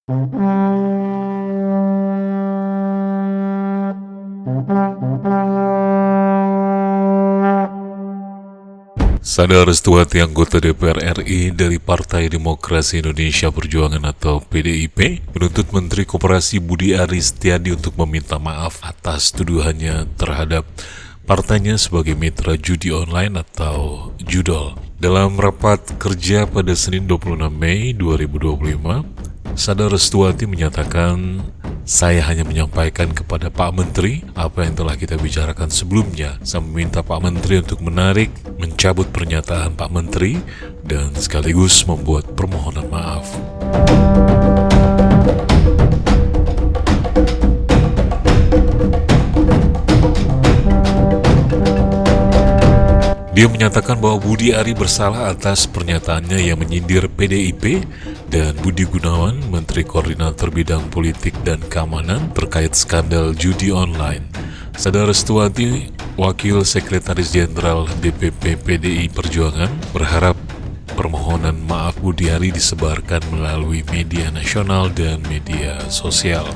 Sada Restuati, anggota DPR RI dari Partai Demokrasi Indonesia Perjuangan atau PDIP, menuntut Menteri Koperasi Budi Ari Setiadi untuk meminta maaf atas tuduhannya terhadap partainya sebagai mitra judi online atau judol. Dalam rapat kerja pada Senin 26 Mei 2025, Sada Restuati menyatakan, "Saya hanya menyampaikan kepada Pak Menteri apa yang telah kita bicarakan sebelumnya. Saya meminta Pak Menteri untuk mencabut pernyataan Pak Menteri dan sekaligus membuat permohonan maaf." Dia menyatakan bahwa Budi Ari bersalah atas pernyataannya yang menyindir PDIP dan Budi Gunawan, Menteri Koordinator Bidang Politik dan Keamanan, terkait skandal judi online. Sada Restuati, Wakil Sekretaris Jenderal DPP PDI Perjuangan, berharap permohonan maaf Budi Ari disebarkan melalui media nasional dan media sosial.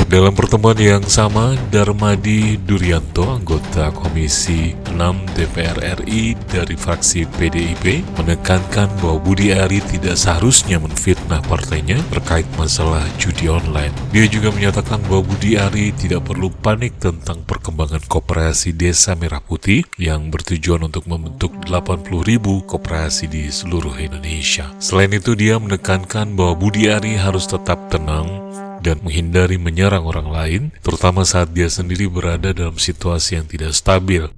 Dalam pertemuan yang sama, Darmadi Duryanto, anggota Komisi 6 DPR RI dari fraksi PDIP, menekankan bahwa Budi Ari tidak seharusnya menfitnah partainya terkait masalah judi online. Dia juga menyatakan bahwa Budi Ari tidak perlu panik tentang perkembangan koperasi Desa Merah Putih yang bertujuan untuk membentuk 80.000 koperasi di seluruh Indonesia. Selain itu, dia menekankan bahwa Budi Ari harus tetap tenang dan menghindari menyerang orang lain, terutama saat dia sendiri berada dalam situasi yang tidak stabil.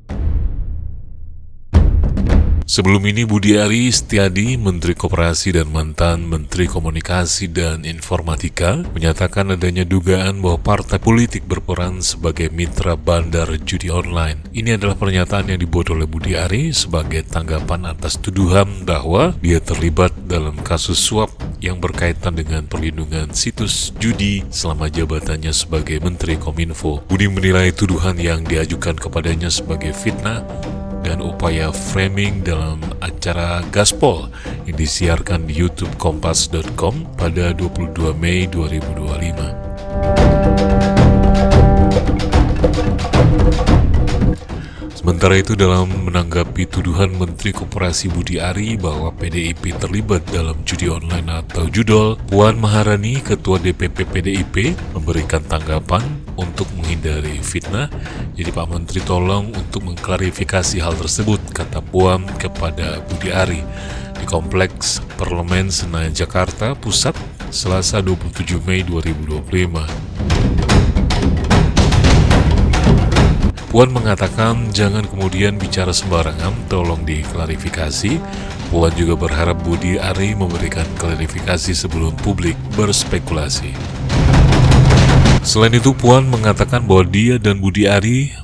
Sebelum ini, Budi Ari Setiadi, Menteri Koperasi dan mantan Menteri Komunikasi dan Informatika, menyatakan adanya dugaan bahwa partai politik berperan sebagai mitra bandar judi online. Ini adalah pernyataan yang dibuat oleh Budi Ari sebagai tanggapan atas tuduhan bahwa dia terlibat dalam kasus suap yang berkaitan dengan perlindungan situs judi selama jabatannya sebagai Menteri Kominfo. Budi menilai tuduhan yang diajukan kepadanya sebagai fitnah dan upaya framing dalam acara Gaspol yang disiarkan di YouTube Kompas.com pada 22 Mei 2025. Sementara itu, dalam menanggapi tuduhan Menteri Koperasi Budi Ari bahwa PDIP terlibat dalam judi online atau judol, Puan Maharani, Ketua DPP PDIP, memberikan tanggapan untuk menghindari fitnah. Jadi Pak Menteri tolong untuk mengklarifikasi hal tersebut, kata Puan kepada Budi Ari di Kompleks Parlemen Senayan Jakarta Pusat, Selasa 27 Mei 2025. Puan mengatakan jangan kemudian bicara sembarangan, tolong diklarifikasi. Puan juga berharap Budi Ari memberikan klarifikasi sebelum publik berspekulasi. Selain itu, Puan mengatakan bahwa dia dan Budi Ari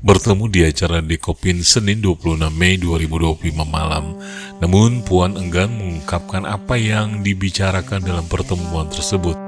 bertemu di acara Dekopin Senin 26 Mei 2025 malam. Namun, Puan enggan mengungkapkan apa yang dibicarakan dalam pertemuan tersebut.